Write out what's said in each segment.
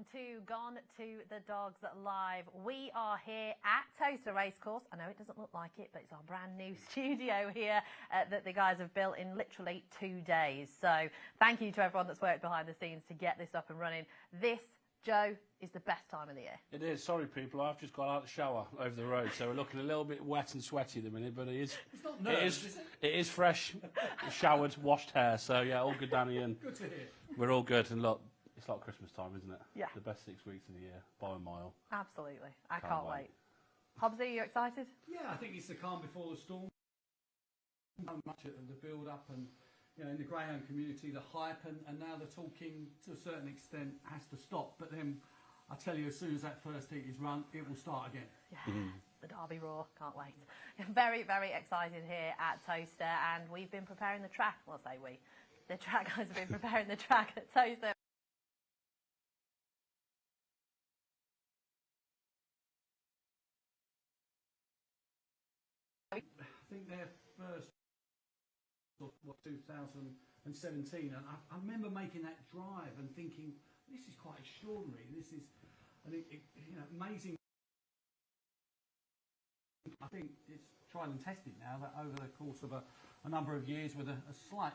welcome to Gone to the Dogs Live. We are here at Toaster Racecourse. I know it doesn't look like it, but it's our brand new studio here that the guys have built in literally 2 days. So thank you to everyone that's worked behind the scenes to get this up and running. This, Joe, is the best time of the year. It is. Sorry, people. I've just got out of the shower over the road, so we're looking a little bit wet and sweaty at the minute, but it is. It's not nerves, is it? It is fresh, showered, washed hair. So yeah, all good, Danny, and Good to hear. we're all good. And look, it's like Christmas time, isn't it? Yeah. The best 6 weeks of the year by a mile. Absolutely. I can't wait. Hobbsy, are you excited? Yeah, I think it's the calm before the storm. Much of the build-up and, you know, in the Greyhound community, the hype, and now the talking, to a certain extent, has to stop. But then, I tell you, as soon as that first heat is run, it will start again. Yeah, the Derby Roar, can't wait. Very, very excited here at Toaster, and we've been preparing the track. Well, I say we. The track guys have been preparing the track at Toaster. I think their first, 2017, and I remember making that drive and thinking, this is quite extraordinary. This is, amazing. I think it's tried and tested now that over the course of a number of years, with a slight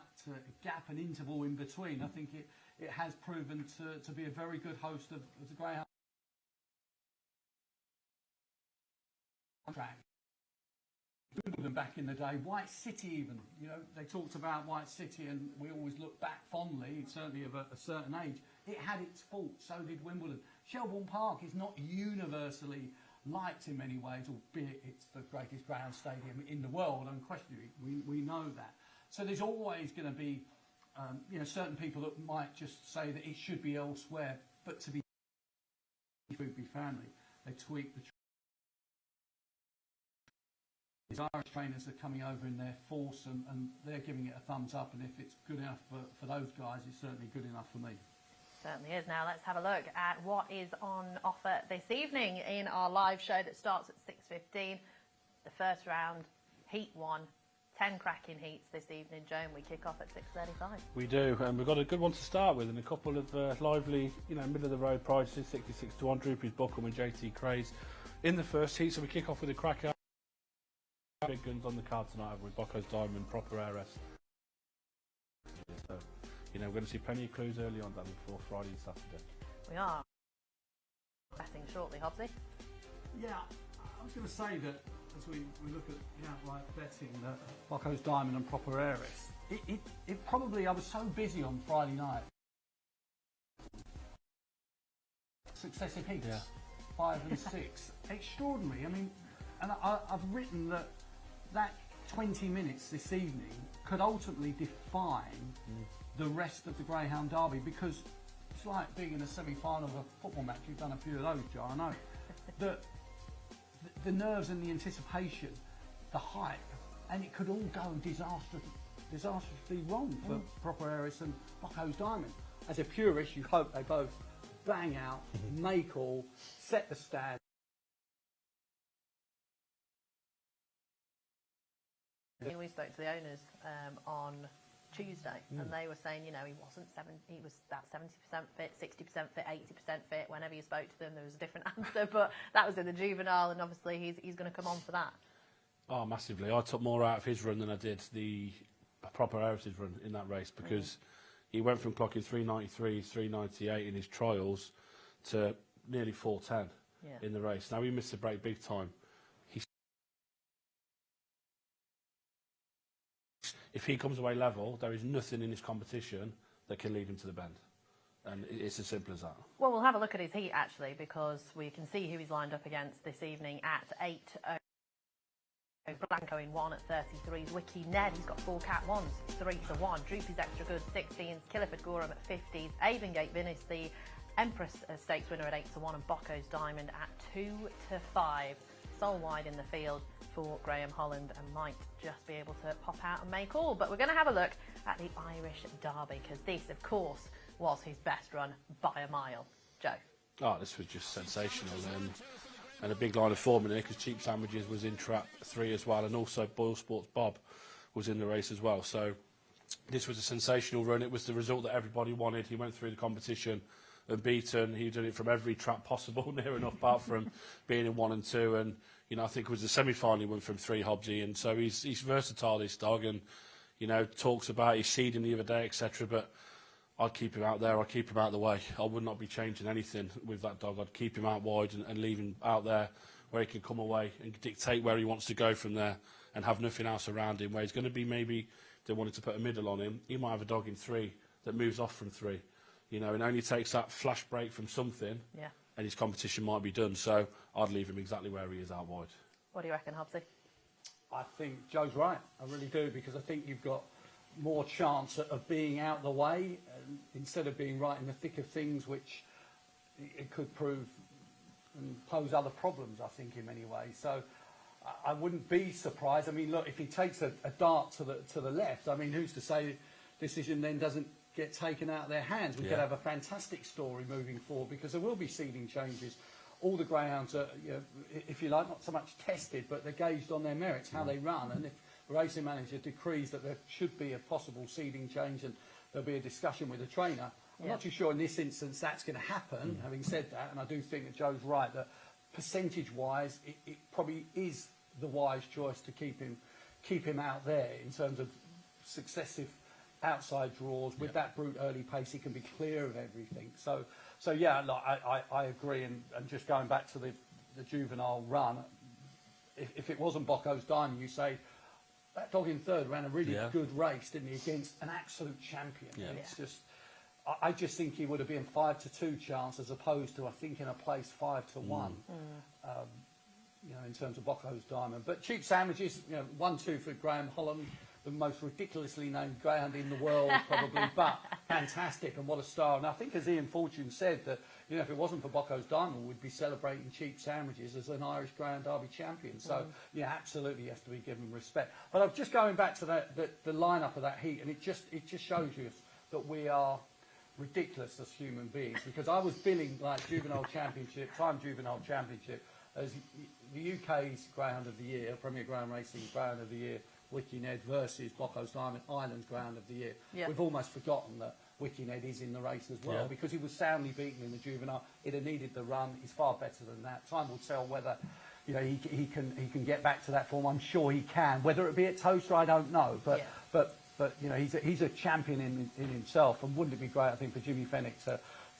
gap and interval in between, I think it has proven to be a very good host of the Greyhound track. Wimbledon back in the day, White City even, you know, they talked about White City and we always look back fondly, certainly of a certain age. It had its faults, so did Wimbledon. Shelbourne Park is not universally liked in many ways, albeit it's the greatest Greyhound stadium in the world, unquestionably, we know that. So there's always going to be, certain people that might just say that it should be elsewhere, but to be family, they tweak the These Irish trainers are coming over in their force and they're giving it a thumbs up, and if it's good enough for those guys, it's certainly good enough for me. Certainly is. Now let's have a look at what is on offer this evening in our live show that starts at 6:15. The first round, Heat 1. 10 cracking heats this evening, Joe, and we kick off at 6:35. We do, and we've got a good one to start with, and a couple of lively, middle of the road prices. 66 to 1, Droopy's Buckham and JT Craze in the first heat. So we kick off with a cracker. Big guns on the card tonight with Bockos Diamond, proper ARS. So, we're going to see plenty of clues early on, Danny, before Friday and Saturday. We are betting shortly, Hobbsy. Yeah, I was going to say that as we look at the outright betting, that Bockos Diamond and proper ARS, it probably, I was so busy on Friday night. Successive heats, 5 and 6. Extraordinary. I mean, and I've written that 20 minutes this evening could ultimately define the rest of the Greyhound Derby, because it's like being in a semi-final of a football match. You've done a few of those, Joe, I know. The nerves and the anticipation, the hype, and it could all go disastrously wrong for proper ARS and Bockos Diamond. As a purist, you hope they both bang out, make all, set the stand. We spoke to the owners on Tuesday, and they were saying, he was about 70% fit, 60% fit, 80% fit. Whenever you spoke to them, there was a different answer, but that was in the Juvenile, and obviously he's going to come on for that. Oh, massively. I took more out of his run than I did the proper ARS's run in that race, because he went from clocking 393, 398 in his trials to nearly 410 in the race. Now, he missed the break big time. If he comes away level, there is nothing in this competition that can lead him to the bend. And it's as simple as that. Well, we'll have a look at his heat, actually, because we can see who he's lined up against this evening at 8:00. Blanco in 1 at 33s. Wiki Ned, he's got 4 cat 1s, 3 to 1. Droopy's Extra Good, 16s. Killiford Gorham at 50s. Avengate Vinnis, the Empress Stakes winner at 8 to 1. And Bockos Diamond at 2 to 5. Sole wide in the field for Graham Holland, and might just be able to pop out and make all. But we're going to have a look at the Irish Derby, because this, of course, was his best run by a mile. Joe? Oh, this was just sensational. And a big line of form in there, because Cheap Sandwiches was in trap 3 as well, and also Boyle Sports Bob was in the race as well. So this was a sensational run. It was the result that everybody wanted. He went through the competition and beaten. He did it from every trap possible, near enough, apart from being in 1 and 2. And you know, I think it was the semi-final he won from 3 Hobbsy, and so he's versatile, this dog, and you know, talks about his seeding the other day, etc. But I'd keep him out there. I'd keep him out of the way. I would not be changing anything with that dog. I'd keep him out wide and leave him out there where he can come away and dictate where he wants to go from there, and have nothing else around him. Where he's going to be, maybe they wanted to put a middle on him, he might have a dog in 3 that moves off from 3. You know, it only takes that flash break from something, and his competition might be done. So I'd leave him exactly where he is, out wide. What do you reckon, Hobbsy? I think Joe's right. I really do, because I think you've got more chance of being out the way instead of being right in the thick of things, which it could prove and pose other problems, I think, in many ways. So I wouldn't be surprised. I mean, look, if he takes a dart to the left, I mean, who's to say decision then doesn't get taken out of their hands? We could have a fantastic story moving forward, because there will be seeding changes. All the greyhounds are, you know, if you like, not so much tested, but they're gauged on their merits, how they run. And if the racing manager decrees that there should be a possible seeding change and there'll be a discussion with the trainer, I'm not too sure in this instance that's going to happen. Having said that, and I do think that Joe's right, that percentage-wise, it probably is the wise choice to keep him out there in terms of successive outside draws. With that brute early pace, he can be clear of everything. So yeah, look, I agree. And just going back to the juvenile run, if it wasn't Bockos Diamond, you say that dog in 3rd ran a really good race, didn't he, against an absolute champion. It's just, I just think he would have been 5-2 chance, as opposed to, I think, in a place 5-1. You know, in terms of Bockos Diamond. But cheap sandwiches, you know, 1-2 for Graham Holland, the most ridiculously named greyhound in the world, probably, but fantastic, and what a star. And I think, as Ian Fortune said, that, you know, if it wasn't for Bockos Diamond, we'd be celebrating cheap sandwiches as an Irish Greyhound Derby champion. So, yeah, absolutely, he has to be given respect. But I'm just going back to the lineup of that heat, and it just shows you that we are ridiculous as human beings, because I was billing like Juvenile Championship, Time Juvenile Championship, as the UK's Greyhound of the Year, Premier Greyhound Racing Greyhound of the Year, Wiki Ned versus Bockos Diamond, Ireland's Greyhound of the Year. We've almost forgotten that Wiki Ned is in the race as well, because he was soundly beaten in the juvenile. It had needed the run. He's far better than that. Time will tell whether, you know, he can get back to that form. I'm sure he can. Whether it be at Toaster, I don't know. But you know, he's a champion in himself. And wouldn't it be great, I think, for Jimmy Fenwick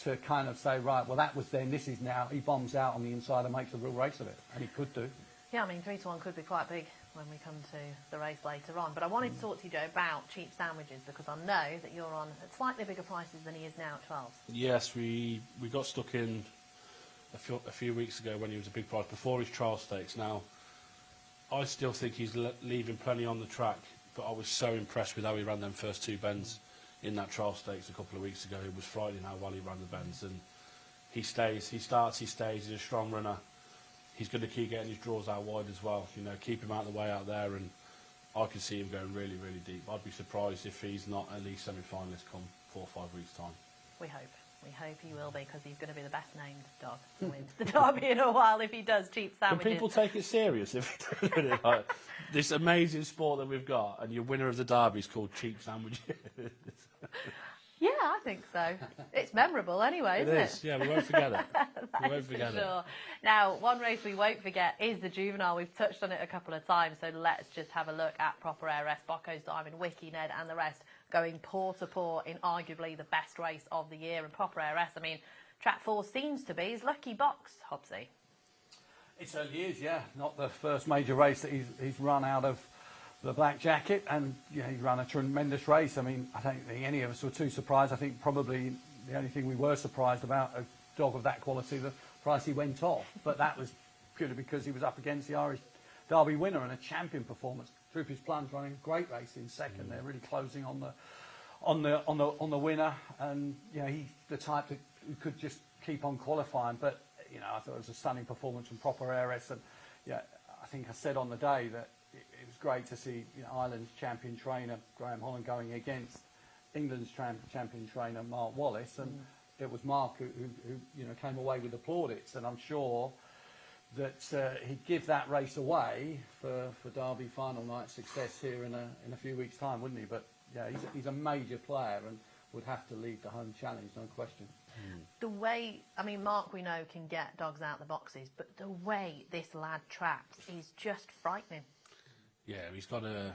to kind of say, right, well, that was then, this is now. He bombs out on the inside and makes a real race of it, and he could do. Yeah, I mean, 3-1 could be quite big when we come to the race later on. But I wanted to talk to you, Joe, about cheap sandwiches, because I know that you're on at slightly bigger prices than he is now at 12. Yes, we got stuck in a few weeks ago when he was a big price before his trial stakes. Now, I still think he's leaving plenty on the track, but I was so impressed with how he ran them first 2 bends in that trial stakes a couple of weeks ago. It was frightening how well he ran the bends, and he stays, he starts, he stays, he's a strong runner. He's going to keep getting his draws out wide as well, you know, keep him out of the way out there, and I can see him going really, really deep. I'd be surprised if he's not at least semi-finalist come 4 or 5 weeks' time. We hope. We hope he will be, because he's going to be the best named dog to win the Derby in a while if he does cheap sandwiches. Can people take it serious if he does it? Like, this amazing sport that we've got, and your winner of the Derby is called cheap sandwiches. Yeah, I think so. It's memorable anyway, isn't it? It is, yeah, we won't forget it. We won't forget it. Sure. Now, one race we won't forget is the Juvenile. We've touched on it a couple of times, so let's just have a look at Proper Heiress, Bockos Diamond, Wiki Ned and the rest going paw to paw in arguably the best race of the year. And Proper Heiress, I mean, track 4 seems to be his lucky box, Hobbsy. It certainly is, yeah. Not the first major race that he's run out of the black jacket, and yeah, he ran a tremendous race. I mean, I don't think any of us were too surprised. I think probably the only thing we were surprised about a dog of that quality, the price he went off. But that was purely because he was up against the Irish Derby winner and a champion performance. Troopers Plunge running a great race in second. They're really closing on the winner, and you know, he's the type that could just keep on qualifying. But you know, I thought it was a stunning performance from Proper Heiress, and yeah, I think I said on the day that it was great to see, you know, Ireland's champion trainer Graham Holland going against England's champion trainer Mark Wallace, and it was Mark who you know, came away with the plaudits, and I'm sure that he'd give that race away for Derby final night success here in a few weeks' time, wouldn't he? But yeah, he's a major player and would have to lead the home challenge, no question. The way, I mean, Mark, we know, can get dogs out the boxes, but the way this lad traps is just frightening. Yeah, he's got a...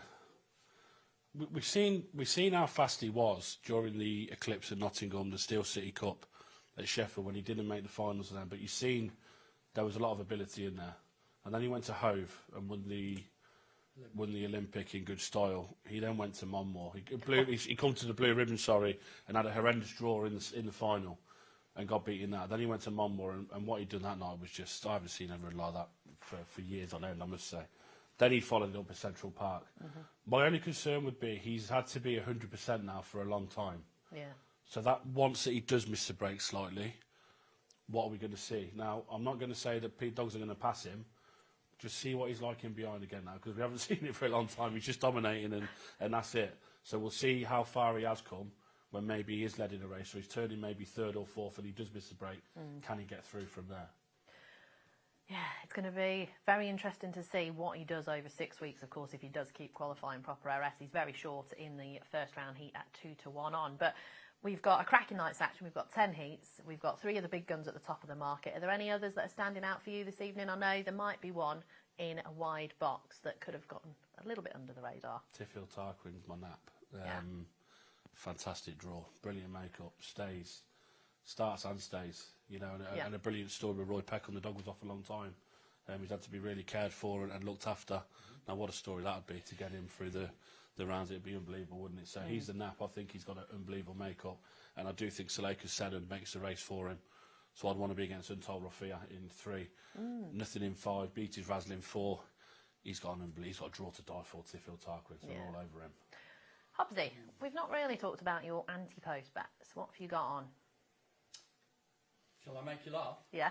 We've seen how fast he was during the eclipse at Nottingham, the Steel City Cup at Sheffield, when he didn't make the finals then, but you've seen there was a lot of ability in there. And then he went to Hove and won the Olympic in good style. He then went to Monmore. He come to the Blue Ribbon, and had a horrendous draw in the final and got beat in that. Then he went to Monmore, and what he'd done that night was just... I haven't seen anything like that for years on end, I must say. Then he followed it up at Central Park. My only concern would be he's had to be 100% now for a long time. Yeah. So that once that he does miss the break slightly, what are we going to see? Now, I'm not going to say that Pete Dogs are going to pass him. Just see what he's like in behind again now, because we haven't seen it for a long time. He's just dominating, and that's it. So we'll see how far he has come when maybe he is led in a race, so he's turning maybe third or fourth and he does miss the break. Can he get through from there? Yeah, it's going to be very interesting to see what he does over 6 weeks, of course, if he does keep qualifying proper RS. He's very short in the first round heat at 2-1 on. But we've got a cracking night's action. We've got 10 heats. We've got 3 of the big guns at the top of the market. Are there any others that are standing out for you this evening? I know there might be one in a wide box that could have gotten a little bit under the radar. Tiffield Tarquin's my nap. Fantastic draw, brilliant makeup, starts and stays, you know, and a brilliant story with Roy Peckham. The dog was off a long time. He's had to be really cared for and looked after. Now, what a story that would be to get him through the rounds. It'd be unbelievable, wouldn't it? So he's the nap. I think he's got an unbelievable makeup, and I do think Suleika Seddon makes the race for him. So I'd want to be against Untold Rafia in 3. Nothing in 5. Beatty's Razzle in 4. He's got a draw to die for, Tiffield Tarquin, so we're all over him. Hobbsy, we've not really talked about your anti-post bets. What have you got on? Shall I make you laugh? Yeah.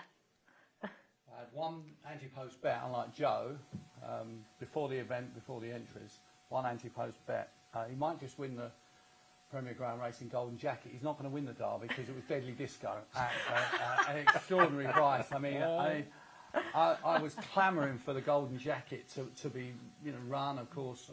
I had one anti-post bet, unlike Joe, before the event, before the entries. One anti-post bet. He might just win the Premier Ground Racing Golden Jacket. He's not going to win the Derby because it was Deadly Disco at an extraordinary price. I mean, I was clamouring for the Golden Jacket to be, you know, run. Of course,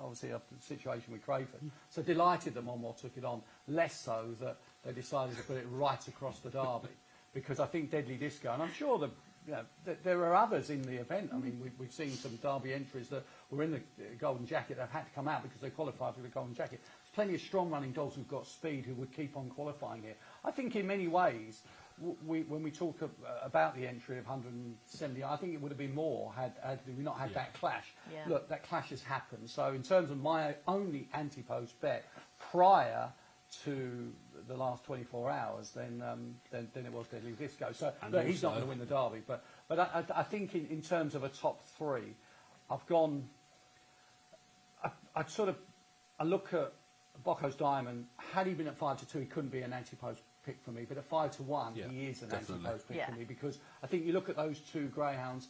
obviously after the situation with Crayford. So delighted that Monmore took it on. Less so that they decided to put it right across the Derby, because I think Deadly Disco, and I'm sure there are others in the event. I mean, we've seen some Derby entries that were in the Golden Jacket that have had to come out because they qualified for the Golden Jacket. There's plenty of strong running dogs who've got speed who would keep on qualifying here. I think in many ways, when we talk about the entry of 170, I think it would have been more had we not had that clash. Yeah. Look, that clash has happened. So in terms of my only anti-post bet prior to the last 24 hours, then it was Deadly Disco. So look, he's not going to win the Derby. But I think in terms of a top 3, I've gone... I look at Bockos Diamond. Had he been at 5-2, he couldn't be an anti-post pick for me. But at 5-1, he is an anti-post pick for me, because I think you look at those 2 greyhounds.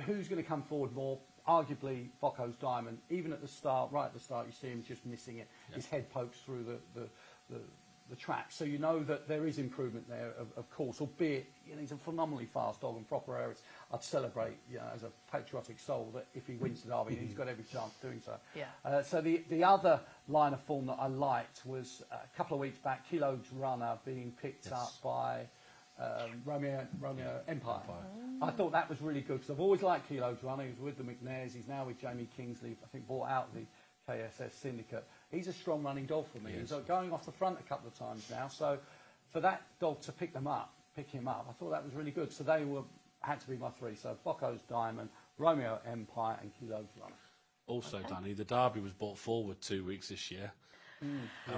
Who's going to come forward more? Arguably Bockos Diamond. Even at the start, right at the start, you see him just missing it. His head pokes through the track. So you know that there is improvement there, of course, albeit, you know, he's a phenomenally fast dog and proper areas. I'd celebrate, you know, as a patriotic soul, that if he wins the Derby, he's got every chance of doing so. Yeah. So the other line of form that I liked was a couple of weeks back, Kilo's Runner being picked up by Romeo Empire. I thought that was really good, because I've always liked Kilo's Runner. He was with the McNairs. He's now with Jamie Kingsley, I think bought out the KSS Syndicate. He's a strong running dog for me. He's going off the front a couple of times now. So for that dog to pick him up, I thought that was really good. So they had to be my 3. So Bockos Diamond, Romeo Empire, and Kilo's Runner. Also, Danny, the Derby was brought forward 2 weeks this year.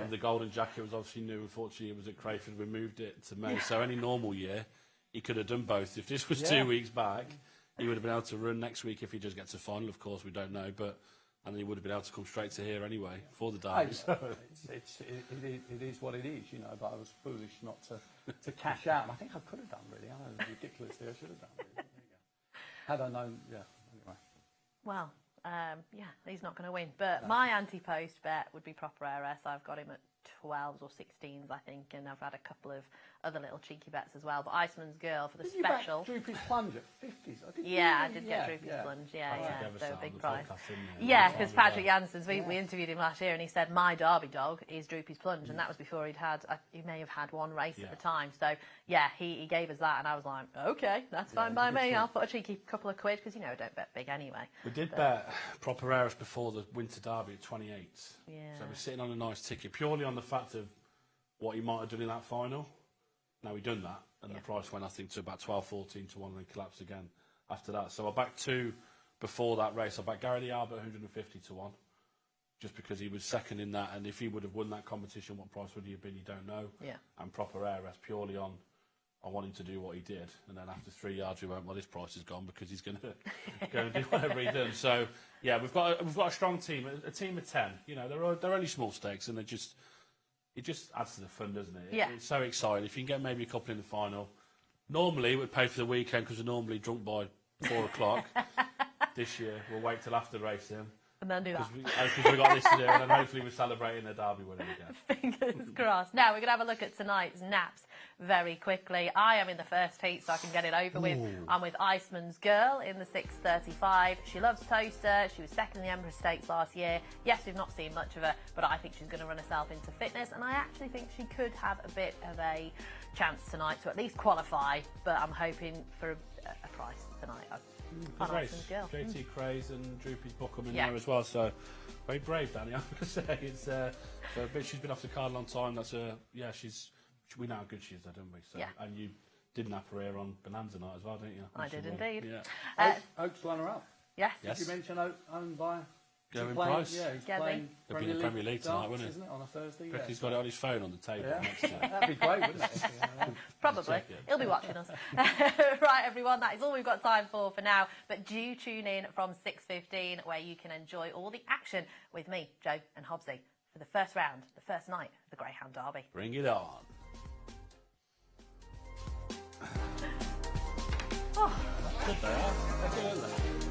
The Golden Jacket was obviously new. Unfortunately, it was at Crayford. We moved it to May. So any normal year, he could have done both. If this was 2 weeks back, he would have been able to run next week if he does get to final. Of course, we don't know, but... And he would have been able to come straight to here anyway for the Derby. It is what it is, you know. But I was foolish not to cash out. And I think I could have done, really. I know it's ridiculously, I should have done. Really. There you go. Had I known, anyway. Well, he's not going to win. But my anti-post bet would be proper RS. I've got him at 12s or 16s, I think, and I've had a couple of other little cheeky bets as well. But Iceman's Girl for the Did you special. back Droopy's plunge at 50s? Yeah, I did get Droopy's plunge. Yeah, Patrick so Eversart big on the prize. podcast, didn't he? Yeah, because Patrick Janssens, we interviewed him last year, and he said my Derby dog is Droopy's plunge, and that was before he may have had one race at the time. So yeah, he gave us that, and I was like, okay, that's fine by me. I'll put a cheeky couple of quid because I don't bet big anyway. We did bet Proper Heiress before the Winter Derby at 28. Yeah. So we're sitting on a nice ticket purely on the fact of what he might have done in that final. Now he done that, and the price went, I think, to about 12-14 to 1, and then collapsed again after that. So I backed 2 before that race. I backed Gary the Albert 150 to 1, just because he was second in that, and if he would have won that competition, what price would he have been? You don't know. Yeah. And Proper Heiress purely on wanting to do what he did, and then after 3 yards we went, well, this price is gone because he's going to go and do whatever he done. So yeah, we've got a strong team, a team of 10. You know, they're only small stakes, and it just adds to the fun, doesn't it? Yeah. It's so exciting. If you can get maybe a couple in the final, normally we'd pay for the weekend because we're normally drunk by 4 o'clock. This year we'll wait till after racing. And then do that. Because we've got this to do, and then hopefully we're celebrating the Derby winner again. Fingers crossed. Now, we're going to have a look at tonight's naps very quickly. I am in the first heat, so I can get it over with. I'm with Iceman's Girl in the 6:35. She loves Toaster. She was second in the Emperor Stakes last year. Yes, we've not seen much of her, but I think she's going to run herself into fitness, and I actually think she could have a bit of a chance tonight to at least qualify, but I'm hoping for a price tonight. Good race. Iceman's Girl. JT Craze and Droopy's Bockos in Yeah. there as well, so very brave, Danny, I'm going to say. It's, but she's been off the card a long time. That's we know how good she is, though, don't we? So, Yeah. And you did nap her ear on Bonanza night as well, didn't you? I did indeed. Yeah. Oak's runner-up. Yes. Yes. Did you mention Oak owned by... Going playing, Price. Yeah, he's Gezi. playing It'll be in the Premier League tonight, darts, wouldn't it? isn't it, on a Thursday? Reckon he's got it on his phone on the table Yeah. next to him. That'd be great, wouldn't it? Probably. Check it. He'll be watching us. Right, everyone, that is all we've got time for now. But do tune in from 6:15, where you can enjoy all the action with me, Joe and Hobbsy, for the first round, the first night of the Greyhound Derby. Bring it on. Oh. Good they are. They're good, aren't they?